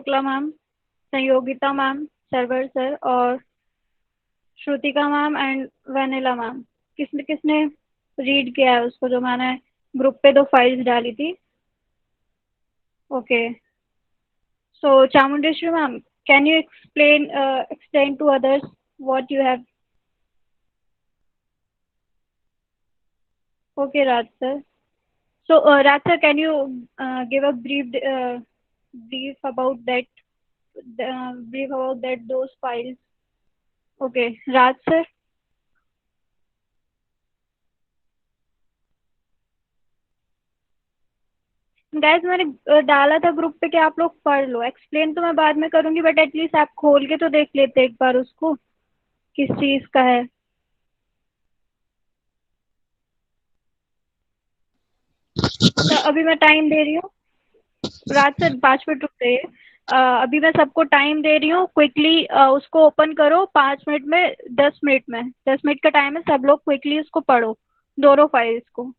Shukla ma'am, Sanyogita ma'am, Sarwar sir और Shrutika ma'am and Vennela ma'am. किसने किसने रीड किया है उसको, जो मैंने ग्रुप पे दो फाइल्स डाली थी? Okay. So Chamundeshwari ma'am, can you explain to others what you have? Okay, Raj sir. So, Raj sir, can you give a brief about that those files? Okay, Raj sir. Gas मैंने डाला था group पे कि आप लोग पढ़ लो। Explain तो मैं बाद में करूंगी, बट एटलीस्ट आप खोल के तो देख लेते एक बार उसको, किस चीज का है। तो अभी मैं टाइम दे रही हूँ। रात से 5 मिनट रुक जाइए। अभी मैं सबको टाइम दे रही हूँ, क्विकली उसको ओपन करो। 5 मिनट में, 10 मिनट में, 10 मिनट का टाइम है, सब लोग क्विकली उसको पढ़ो, दोनों फाइल्स को।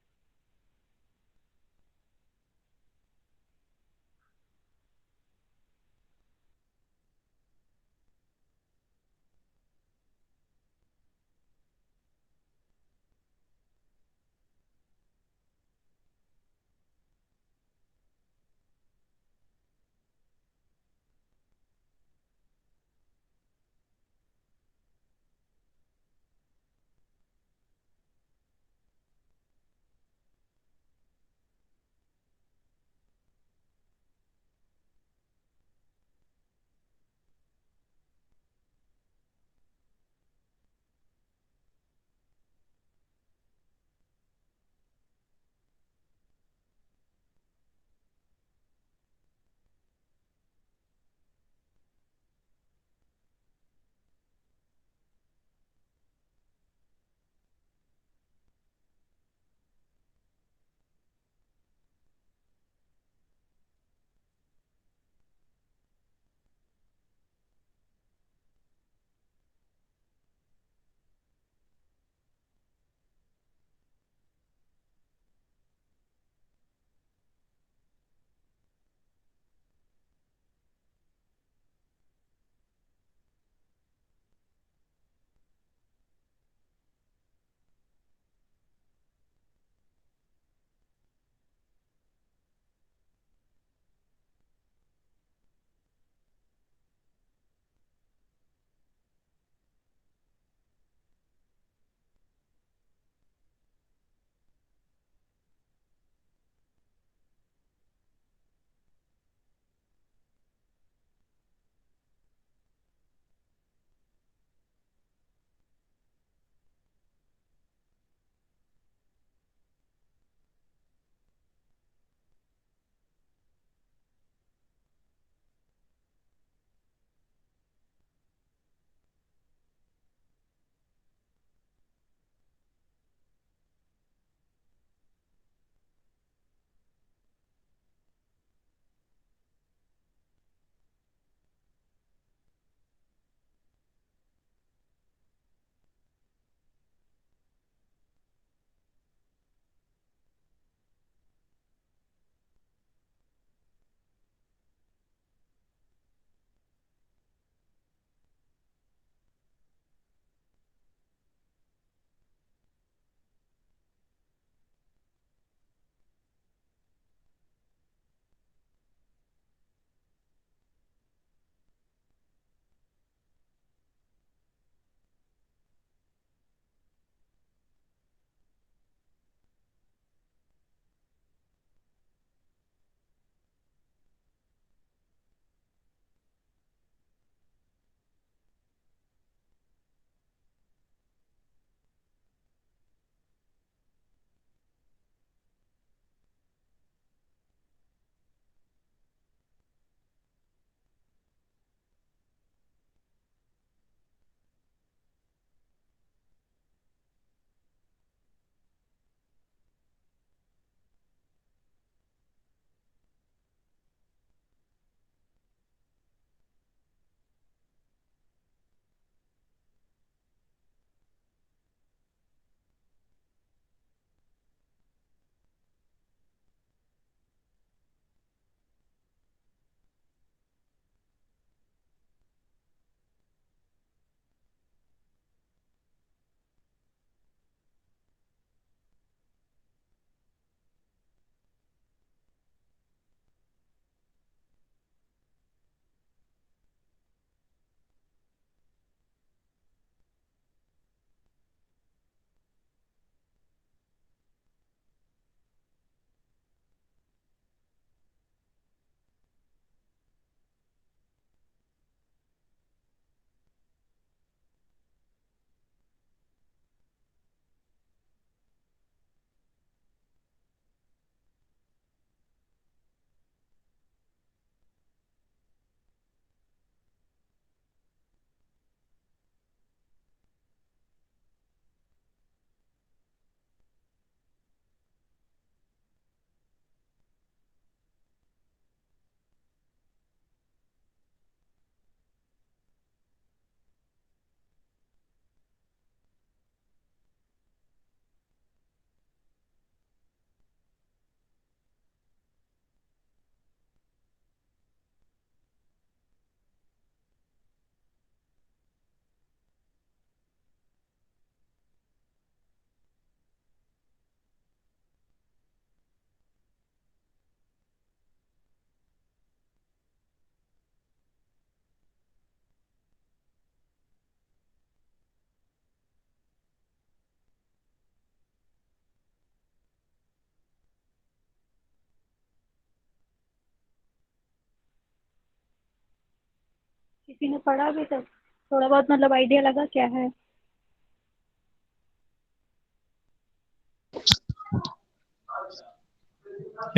किसी ने पढ़ा अभी तक? थोड़ा बहुत मतलब आइडिया लगा क्या है?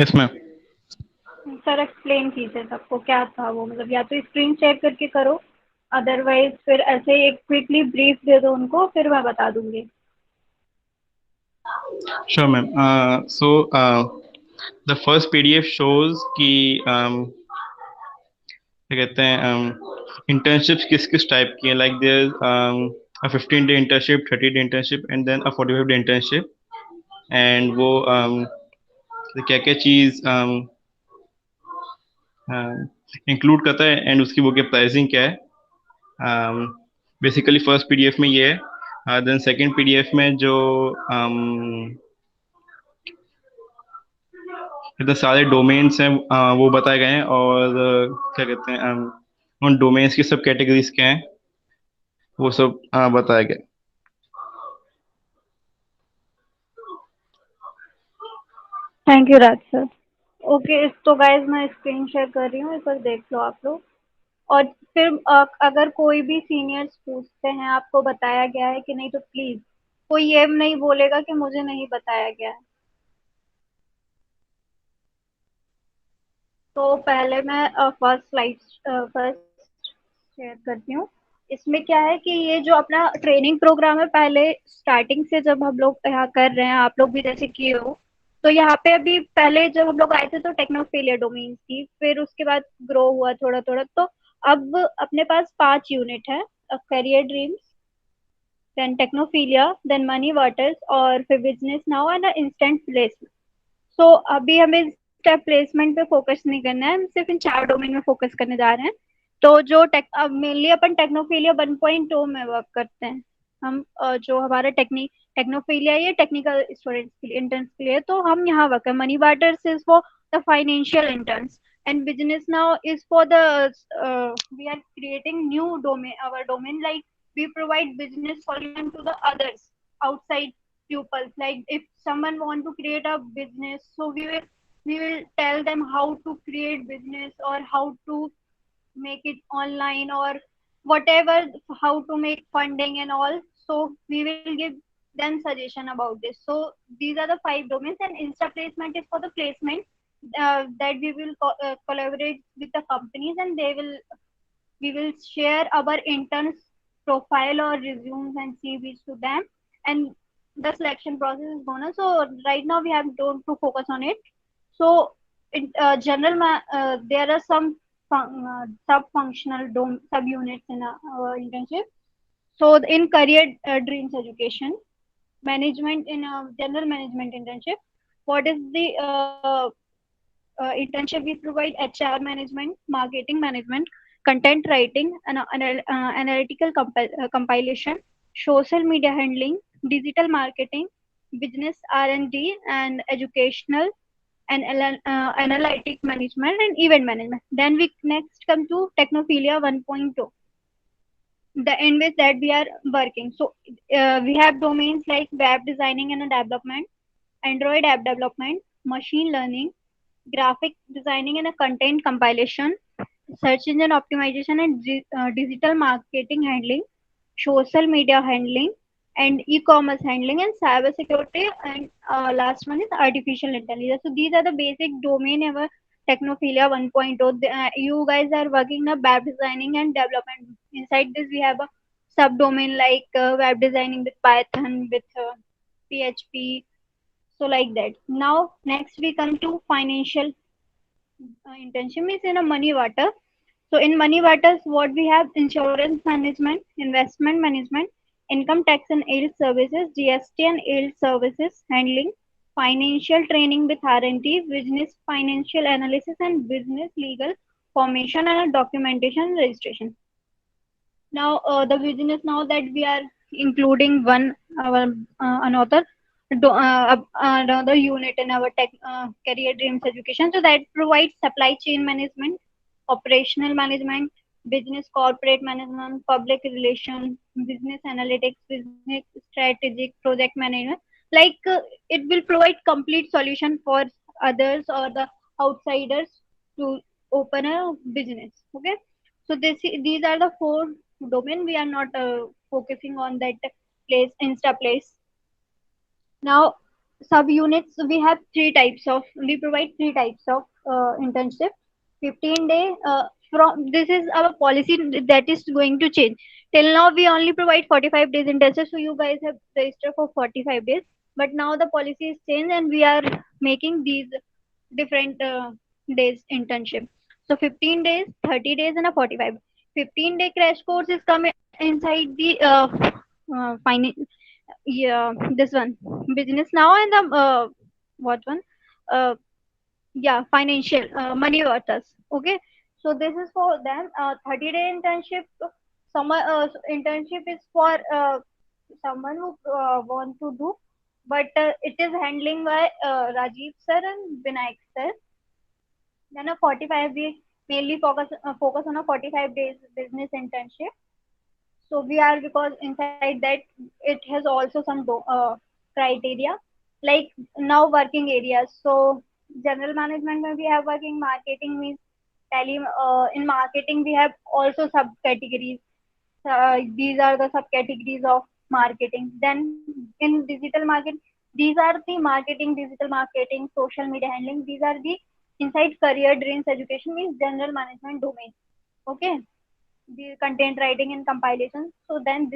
Yes ma'am. सर एक्सप्लेन कीजिए सबको क्या था वो, मतलब या तो स्क्रीन शेयर करके करो, अदरवाइज फिर ऐसे एक क्विकली ब्रीफ दे दो उनको, फिर मैं बता दूंगी। Sure ma'am. So the first PDF shows कि क्या कहते हैं इंटर्नशिप्स किस किस टाइप की है, like there 15 day internship, 30 day internship and then 45 day internship. And वो क्या क्या चीज इंक्लूड करता है एंड उसकी वो क्या प्राइसिंग क्या है। बेसिकली फर्स्ट पीडीएफ में ये है, देन सेकंड पीडीएफ में जो इतने सारे डोमेन्स हैं वो बताए गए हैं, और क्या कहते हैं उन डोमेन्स की सब कैटेगरीज क्या हैं वो सब बताया गया। Thank you Raj sir. Okay, तो गाइज मैं स्क्रीन शेयर कर रही हूँ, एक बार देख लो आप लोग। और फिर अगर कोई भी सीनियर्स पूछते हैं आपको बताया गया है कि नहीं, तो प्लीज कोई ये नहीं बोलेगा कि मुझे नहीं बताया गया है। तो पहले मैं फर्स्ट स्लाइड फर्स्ट शेयर करती हूँ। इसमें क्या है कि ये जो अपना ट्रेनिंग प्रोग्राम है, पहले स्टार्टिंग से जब हम लोग यहाँ कर रहे हैं, आप लोग भी जैसे किए हो, तो यहाँ पे अभी पहले जब हम लोग आए थे तो टेक्नोफिलिया डोमेन थी, फिर उसके बाद ग्रो हुआ थोड़ा थोड़ा, तो अब अपने पास 5 यूनिट है। Career dreams, then technophilia, then money waters, और फिर business now and instant placement. So अभी हमें स्टेप प्लेसमेंट पे फोकस नहीं करना है, हम सिर्फ इन 4 डोमेन में फोकस करने जा रहे हैं। तो जो टेक अब मेनली अपन टेक्नोफिलिया 1.2 में वर्क करते हैं। हम जो हमारा टेक्नोफिलिया ये टेक्निकल स्टूडेंट्स के लिए, इंटर्न्स के लिए, तो हम यहाँ वर्क है। Money waters is for the financial interns, and business now is for the we are creating new domain, our domain, like we provide business solution to the others outside pupils. Like if someone want to create a business, so we will tell them how to create business, or how to make it online, or whatever, how to make funding and all. So we will give them suggestion about this. So these are the 5 domains, and insta placement is for the placement, that we will collaborate with the companies, and we will share our interns profile or resumes and CVs to them, and the selection process is gonna. So right now we have don't to focus on it. So in there are some sub-functional sub-units in our internship. So in career dreams education, management, in a general management internship, what is the internship? We provide HR management, marketing management, content writing, analytical compilation, social media handling, digital marketing, business R&D, and educational and analytic management and event management. Then we next come to Technophilia 1.2, the in which that we are working. So we have domains like web designing and development, Android app development, machine learning, graphic designing and a content compilation, search engine optimization and digital marketing handling, social media handling, and e-commerce handling, and cyber security, and last one is artificial intelligence. So these are the basic domain of Technophilia 1.0. You guys are working in web designing and development. Inside this, we have a subdomain like web designing with Python, with PHP, so like that. Now next we come to financial internship is in a money water. So in money waters, what we have: insurance management, investment management, income tax and yield services, GST and yield services handling, financial training with R&D, business financial analysis, and business legal formation and documentation and registration. Now the business, now that we are including one our another another unit in our tech career dreams education, so that provides supply chain management, operational management, business corporate management, public relations, business analytics, business strategic project management. Like it will provide complete solution for others or the outsiders to open a business. Okay, So these are the four domain. We are not focusing on that place, Insta place. Now, subunits, we have we provide three types of internship. 15 day, this is our policy that is going to change. Till now, we only provide 45 days internship, so you guys have registered for 45 days. But now the policy is changed and we are making these different days internship. So 15 days, 30 days, and a 45. 15-day crash course is coming inside the finance, yeah, this one, business now, and the what one, uh, yeah, financial, money workers. Okay, so this is for them. 30-day internship. Summer internship is for someone who want to do, but it is handling by Rajiv sir and Vinayak sir. Then a 45, we mainly focus on a 45 days business internship. So we are, because inside that it has also some criteria, like now working areas. So general management when we have working, marketing means in marketing we have also subcategories. These are the subcategories of marketing. Then in digital market, these are the marketing, digital marketing, social media handling. These are the inside career dreams education means general management domain. Okay, the content writing and compilation. So then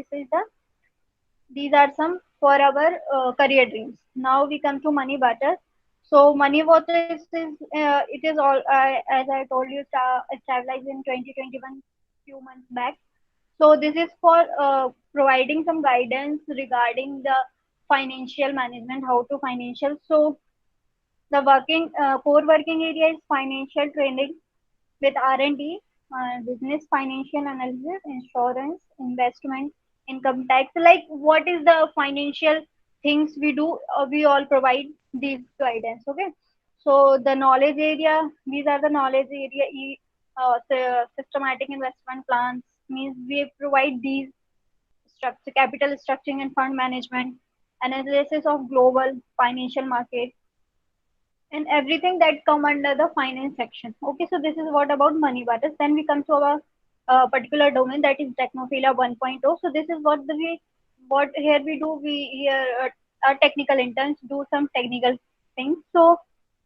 these are some for our career dreams. Now we come to money butter. So money butter is it is all as I told you, stabilized in 2021 few months back. So this is for providing some guidance regarding the financial management, how to financial. So the core working area is financial training with R&D, business financial analysis, insurance, investment, income tax. Like what is the financial things we do? We all provide these guidance. Okay. So the knowledge area, these are the knowledge area. Systematic investment plans means we provide these structure, capital structuring and fund management, analysis of global financial market, and everything that come under the finance section. Okay, so this is what about money butters. Then we come to our particular domain, that is Technophilia 1.0. So this is what here we do. We here our technical interns do some technical things. So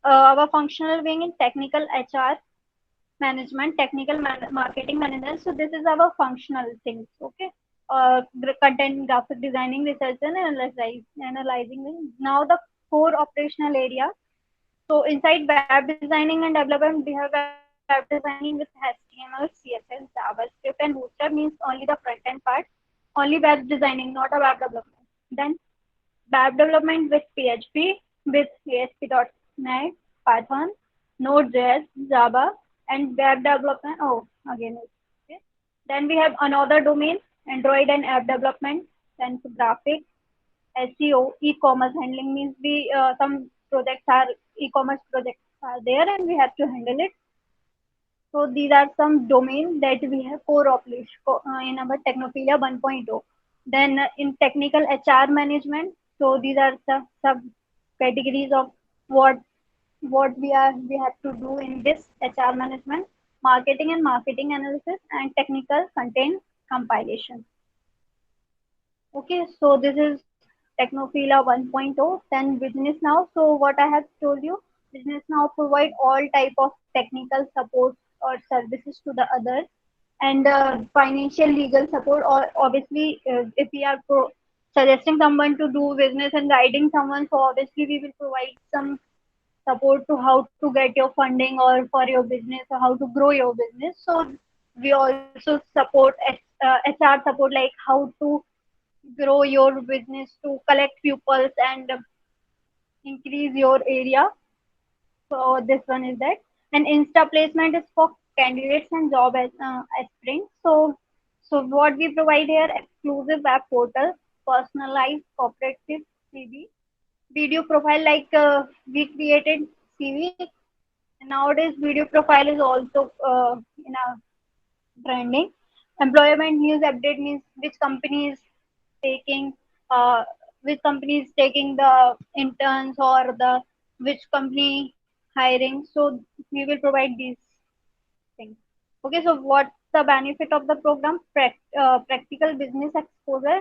our functional wing in technical HR management, marketing management. So this is our functional things. Okay. Content, graphic designing, research and analyzing. Now the core operational area. So inside web designing and development, we have web designing with HTML, CSS, JavaScript, and Bootstrap means only the front end part, only web designing, not a web development. Then web development with PHP, with ASP.NET, Python, Node.js, Java, and web development. Oh, again. Okay. Then we have another domain, Android and app development, then graphics, SEO, e-commerce handling means we some projects are e-commerce projects are there and we have to handle it. So these are some domains that we have in our Technophilia 1.0. Then in technical HR management, so these are some sub categories of what we have to do in this HR management, marketing and marketing analysis, and technical content compilation. Okay, so this is Technophilia 1.0. Then Business Now. So what I have told you, Business Now provide all type of technical support or services to the others, and financial legal support. Or obviously, if we are suggesting someone to do business and guiding someone, so obviously we will provide some support to how to get your funding or for your business or how to grow your business. So we also support HR support, like how to grow your business, to collect pupils and increase your area. So this one is that. And Insta placement is for candidates and job aspirants. So what we provide here, exclusive web portal, personalized cooperative CV, video profile, like we created CV. Nowadays, video profile is also in a trending. Employment news update means taking uh, which company is taking the interns, or the which company hiring. So we will provide these things. Okay, so what the benefit of the program: practical business exposure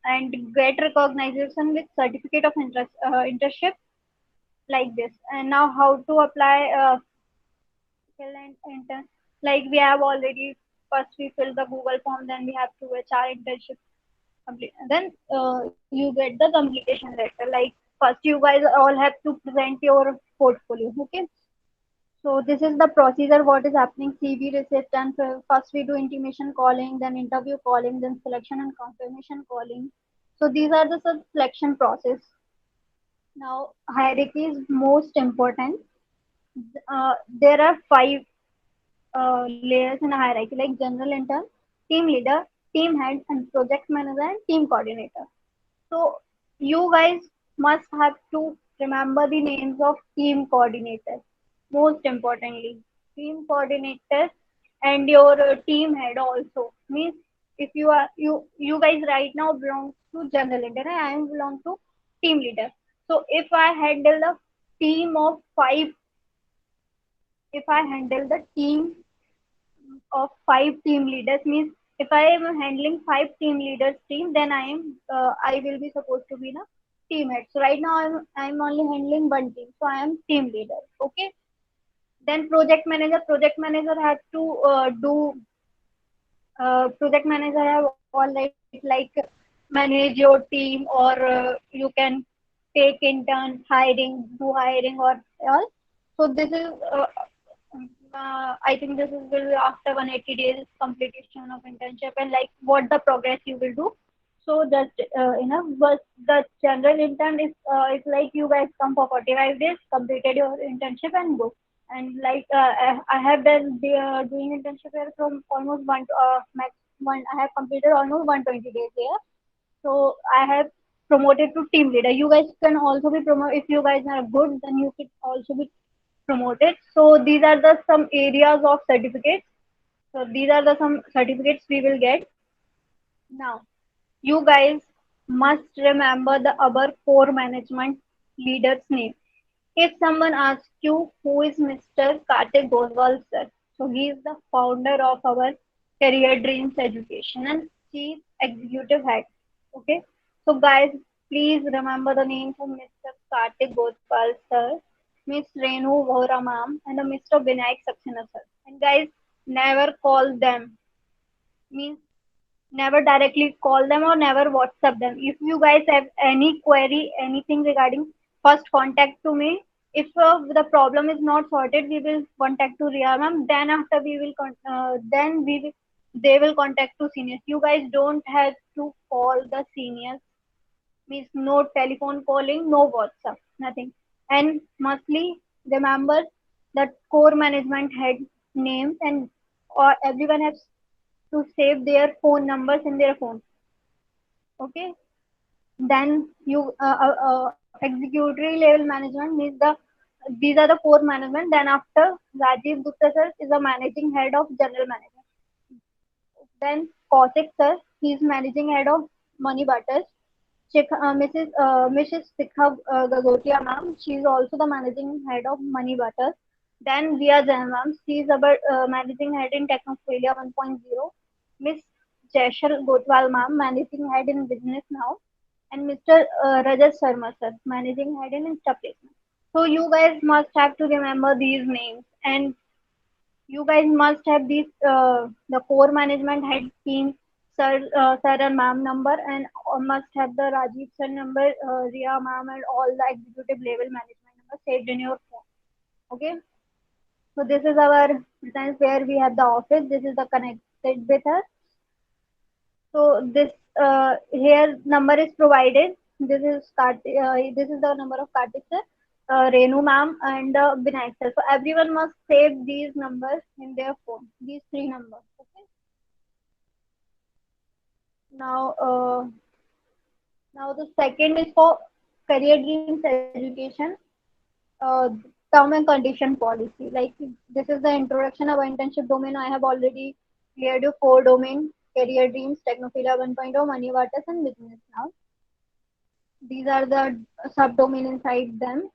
and get recognition with certificate of internship like this. And now how to apply fill and enter. Like we have already, first we fill the Google form, then we have to HR internship complete. Then you get the completion letter. Like first you guys all have to present your portfolio. Okay. So this is the procedure what is happening. CV receipt, and first we do intimation calling, then interview calling, then selection and confirmation calling. So these are the selection process. Now hierarchy is most important. There are five layers in a hierarchy, like general intern, team leader, team head, and project manager and team coordinator. So you guys must have to remember the names of team coordinators. Most importantly, team coordinators and your team head also. Means if you guys right now belong to general intern, and I belong to team leader. So if I handle the team of five team leaders, means if I am handling five team leaders team, then I will be supposed to be a team head. So right now I'm only handling one team, so I am team leader. Okay. Then project manager had to do project manager have all right, like manage your team, or you can take intern hiring or all. So this is I think this is will be after 180 days completion of internship, and like what the progress you will do. So just but the general intern is like you guys come for 45 days, completed your internship and go. And like I have been doing internship here from almost max one. I have completed almost 120 days here. So I have promoted to team leader. You guys can also be promoted if you guys are good. Then you could also be promoted. So these are the some areas of certificates. So these are the some certificates we will get. Now you guys must remember the other core management leader's name. If someone asks you who is Mr. Kartik Goswal sir, so he is the founder of our Career Dreams Education and Chief Executive Head. Okay, so guys, please remember the names of Mr. Kartik Goswal sir, Miss Renu Vohra ma'am, and Mr. Vinayak Saxena sir. And guys, never call them. Means never directly call them or never WhatsApp them. If you guys have any query, anything regarding, first contact to me. If the problem is not sorted, we will contact to Ria ma'am. Then after then they will contact to seniors. You guys don't have to call the seniors. Means no telephone calling, no WhatsApp, nothing. And mostly remember that core management head names, and or everyone has to save their phone numbers in their phone. Okay. Then you executive level management means these are the core management. Then after, Rajiv Gupta sir is the managing head of general management. Then Kaushik sir, he is managing head of Money Butters. Mrs. Sikha Gagotia ma'am, she is also the managing head of Money Butters. Then Ria Jain ma'am, she is our managing head in Technophilia 1.0. Miss Jaishal Gotwal ma'am, managing head in Business Now. And Mr. Rajat Sharma sir, managing head in Insta Placement. So you guys must have to remember these names, and you guys must have these the core management head team sir and ma'am number, and must have the Rajiv sir number, Ria ma'am, and all the executive level management number saved in your phone. Okay. So this is our presence where we have the office. This is the connected with us. So this here number is provided. This is the number of Kartik sir, Renu ma'am, and Vinayak sir. So everyone must save these numbers in their phone. These three numbers. Okay. Now, now the second is for career dreams education. Uh, Term and condition policy. Like this is the introduction of internship domain. I have already cleared you four domain: career dreams, Technophilia 1.0, money waters, and business now. These are the subdomain inside them.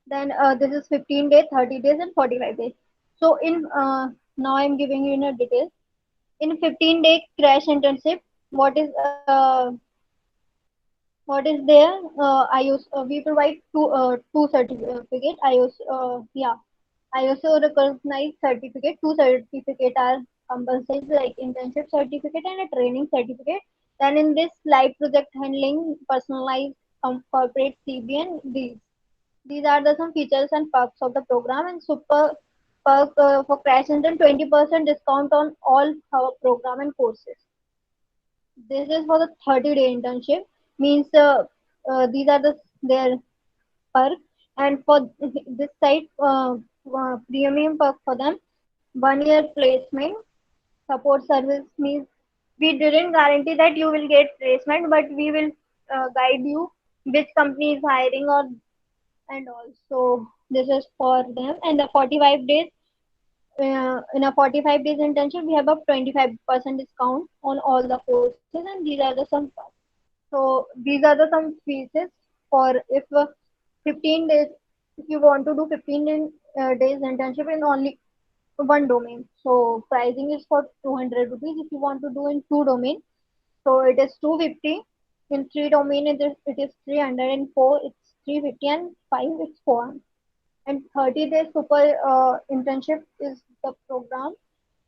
Then this is 15 days, 30 days, and 45 days. So in now I'm giving you in a details. In 15-day crash internship, what is uh, what is there? IOS, we provide two certificate. IOSO recognized certificate. Two certificate are compulsory, like internship certificate and a training certificate. Then in this live project handling, personalized corporate CBN, these are the some features and perks of the program. And super perk for crash intern, 20% discount on all our program and courses. This is for the 30-day internship. Means these are their perk. And for this site, premium perk for them, 1 year placement support service. Means we didn't guarantee that you will get placement, but we will guide you which company is hiring or and also this is for them. And the 45 days, in a 45 days internship we have a 25% discount on all the courses, and these are the some perks. So these are the some features for if 15 days, if you want to do 15 days internship in only one domain. So pricing is for 200 rupees. If you want to do in two domain, so it is 250. In three domain it is 300, and four it's 350, and five it's 400. And 30 days super internship is the program.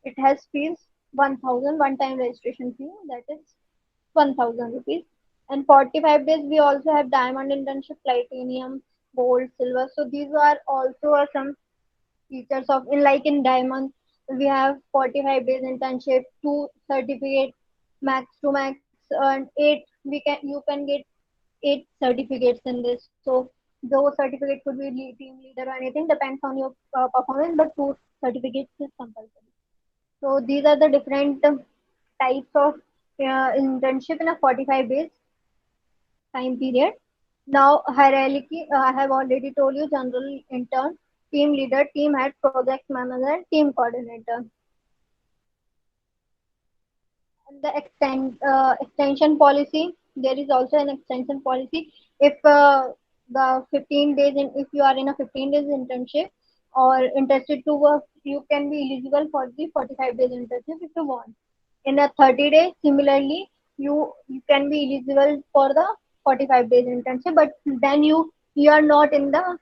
It has fees 1000 one time registration fee, that is 1000 rupees. And 45 days we also have diamond internship, platinum, gold, silver. So these are also some features of in like in diamond we have 45 days internship, two certificate, max to max, and eight we can you can get eight certificates in this. So those certificate could be team leader or anything, depends on your performance, but two certificates is compulsory. So these are the different types of internship in a 45 days time period. Now hierarchy, I have already told you: general intern, team leader, team head, project manager, team coordinator. And the extension policy, there is also an extension policy. If the 15 days if you are in a 15 days internship or interested to work, you can be eligible for the 45 days internship if you want. In a 30 days, similarly, you can be eligible for the 45 days internship, but then you are not in the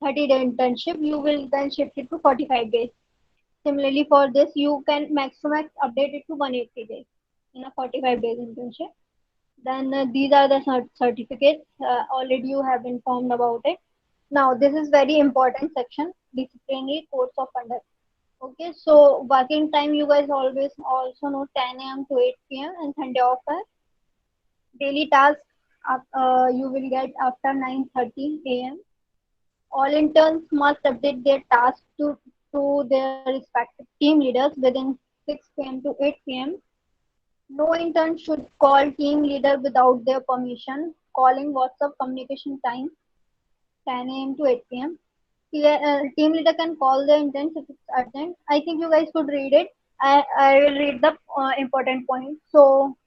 30-day internship, you will then shift it to 45 days. Similarly, for this, you can max to max update it to 180 days in a 45 days internship. Then these are the certificates. Already you have informed about it. Now, this is very important section: disciplinary codes of conduct. Okay, so working time, you guys always also know 10 a.m. to 8 p.m. and Sunday off. Daily task you will get after 9:30 a.m. All interns must update their tasks to their respective team leaders within 6 p.m. to 8 p.m. No intern should call team leader without their permission. Calling WhatsApp communication time 10 a.m. to 8 p.m. Team leader can call the interns if it's urgent. I think you guys should read it. I will read the important points. So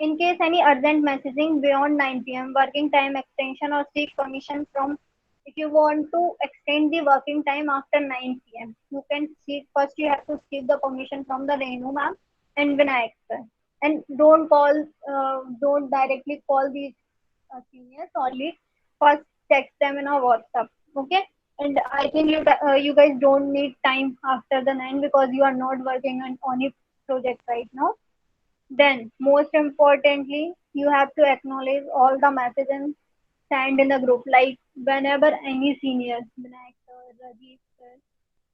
in case any urgent messaging beyond 9 p.m., working time extension or seek permission from, if you want to extend the working time after 9 p.m., you can seek, first you have to seek the permission from the Renu ma'am and Vinayak sir. And don't directly call these seniors, only first text them in a WhatsApp. Okay? And I think you guys don't need time after the 9 because you are not working on a project right now. Then, most importantly, you have to acknowledge all the messages and send in the group. Like whenever any senior, Vinayak sir, Rajiv sir,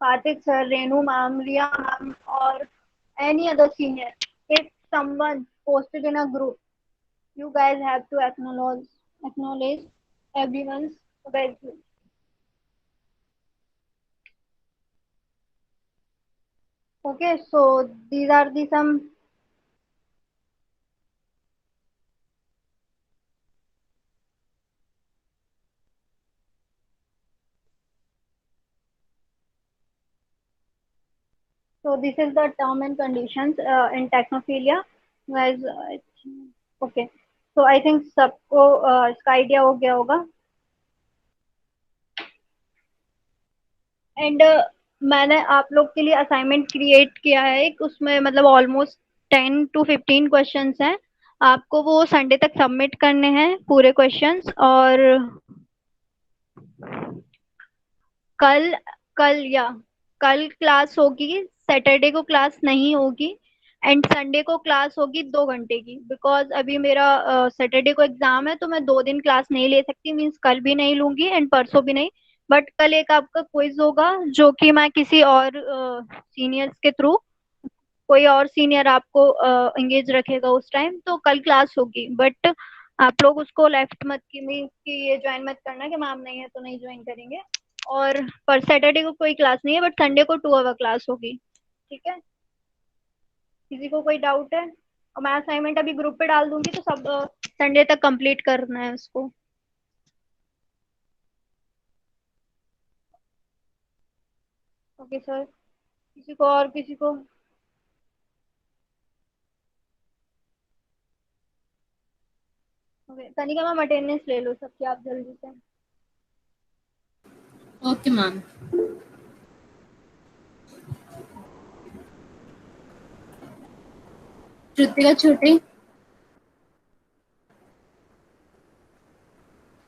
Karthik sir, Renu ma'am, Riya ma'am, or any other senior, if someone posted in a group, you guys have to acknowledge everyone's value. Okay, so these are the some. So this is the term and conditions in technophilia, guys. Okay, so I think सबको इसका idea हो गया होगा. And मैंने आप लोग के लिए असाइनमेंट क्रिएट किया है एक, उसमें मतलब ऑलमोस्ट 10 to 15 क्वेश्चंस हैं। आपको वो संडे तक सबमिट करने हैं पूरे क्वेश्चंस। और कल कल या कल क्लास होगी, सैटरडे को क्लास नहीं होगी। एंड संडे को क्लास होगी 2 घंटे की, बिकॉज अभी मेरा सैटरडे को एग्जाम है, तो मैं 2 दिन क्लास नहीं ले सकती। मीन्स कल भी नहीं लूंगी एंड परसों भी नहीं। बट कल एक आपका क्विज होगा, जो कि मैं किसी और सीनियर्स के थ्रू, कोई और सीनियर आपको एंगेज रखेगा उस टाइम, तो कल क्लास होगी। बट आप लोग उसको लेफ्ट मत की, मीन्स कि ये ज्वाइन मत करना कि मैम नहीं है तो नहीं ज्वाइन करेंगे। और पर सैटरडे को कोई क्लास नहीं है, बट संडे को 2 आवर क्लास होगी। ठीक है, किसी को कोई डाउट है? और मैं असाइनमेंट अभी ग्रुप पे डाल दूंगी, तो सब संडे तक कंप्लीट करना है उसको। Okay sir. किसी को और किसी को? ओके, तनिका मैम अटेंडेंस ले लो सबकी आप जल्दी से। Okay ma'am. कृतिका छोटे,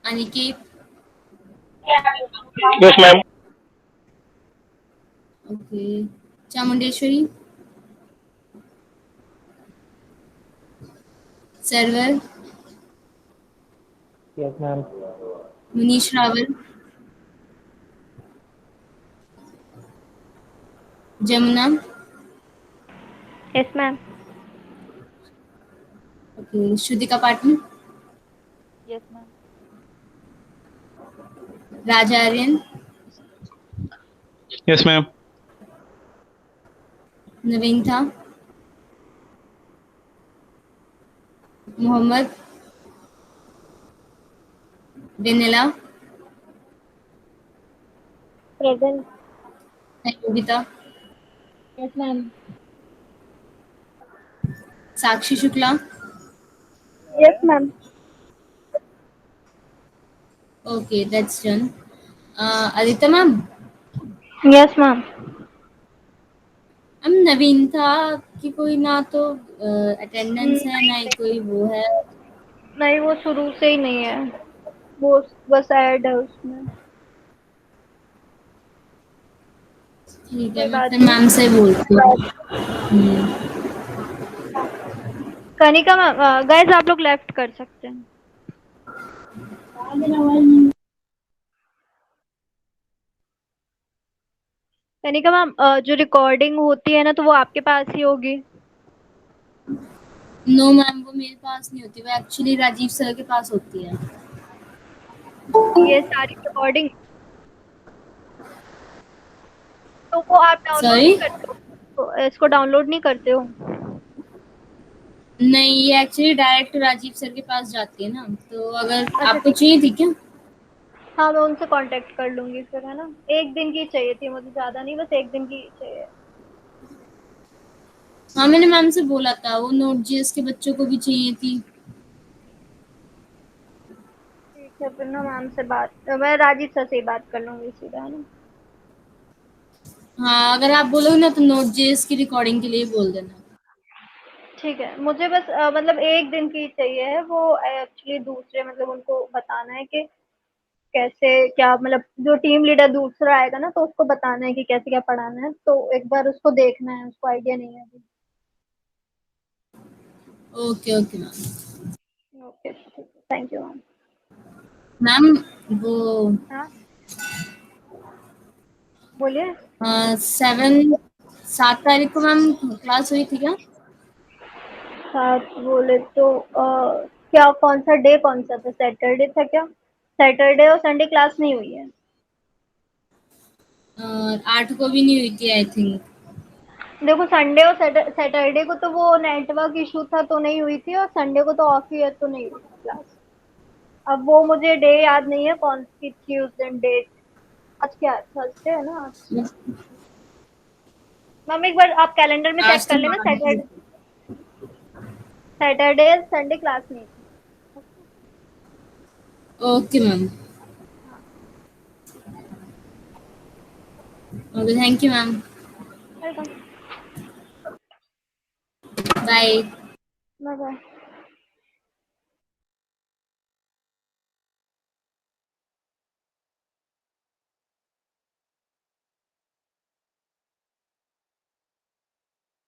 Aniket, Yes, ma'am. Okay, Chamundeshwari, Sarwar, Yes, ma'am. Munish Rawal, Jamuna, yes ma'am. Okay, Shrutika Patil, yes ma'am. Raja Aryan, Yes, ma'am. Naveen था, Mohammad, Vennela, present. Yogita, yes ma'am. Sakshi Shukla, yes ma'am. Okay that's done. Adita ma'am, yes ma'am. Ma'am Naveen था कि कोई ना तो अटेंडेंस है ना ही कोई वो है। नहीं, वो शुरू से ही नहीं है, वो बस ऐड है उसमें। ठीक है, कोई मैं बात फिर नहीं। मैम से बोलती हूँ। कनिका मैम, गाइस आप लोग लेफ्ट कर सकते हैं। कनिका मैम, जो रिकॉर्डिंग होती है ना, तो वो आपके पास ही होगी। नो मैम, वो मेरे पास नहीं होती, वो एक्चुअली राजीव सर के पास होती है। ये सारी रिकॉर्डिंग, तो वो आप डाउनलोड सॉरी, नहीं करते हो? तो इसको डाउनलोड नहीं करते हो? नहीं ये एक्चुअली डायरेक्ट राजीव सर के पास जाती है ना, तो अगर अच्छा आपको ठीक। चाहिए थी क्या? हाँ, मैं उनसे कांटेक्ट कर लूंगी फिर, है ना। एक दिन की चाहिए थी मुझे, ज्यादा नहीं, बस एक दिन की चाहिए। हाँ मैंने मैम से बोला था, वो नोट जीएस के बच्चों को भी चाहिए थी। ठीक है, फिर ना मैम से बात, मैं राजीव सर से ही बात कर लूंगी सीधा, है ना। हाँ अगर आप बोलोगे ना तो नोट जेएस की रिकॉर्डिंग के लिए बोल देना। ठीक है, मुझे बस मतलब एक दिन की चाहिए है वो। एक्चुअली दूसरे मतलब उनको बताना है कि कैसे क्या, मतलब जो टीम लीडर दूसरा आएगा ना, तो उसको बताना है कि कैसे क्या पढ़ाना है, तो एक बार उसको देखना है, उसको आइडिया नहीं है अभी। Okay okay ma'am. ओके, ठीक है, थैंक यू मैम। मैम वो हाँ, बोलिए। 7 तारीख को मैम क्लास हुई थी क्या? साथ बोले तो क्या, कौन सा डे, कौन सा था, सैटरडे था क्या? सैटरडे और संडे क्लास नहीं हुई है। 8 को भी नहीं हुई थी आई थिंक। देखो, संडे और सैटरडे को तो वो नेटवर्क इशू था तो नहीं हुई थी, और संडे को तो ऑफ ही है तो नहीं हुई थी क्लास। अब वो मुझे डे याद नहीं है कौन सी थी उस दिन डेट। आज क्या थर्सडे है ना आज। मैम एक बार आप कैलेंडर में चेक आज तो कर लेना, हाँ। सैटरडे, सैटरडे संडे क्लास नहीं थी। Okay ma'am. हाँ। Okay, thank you ma'am. Welcome. Bye. Bye bye.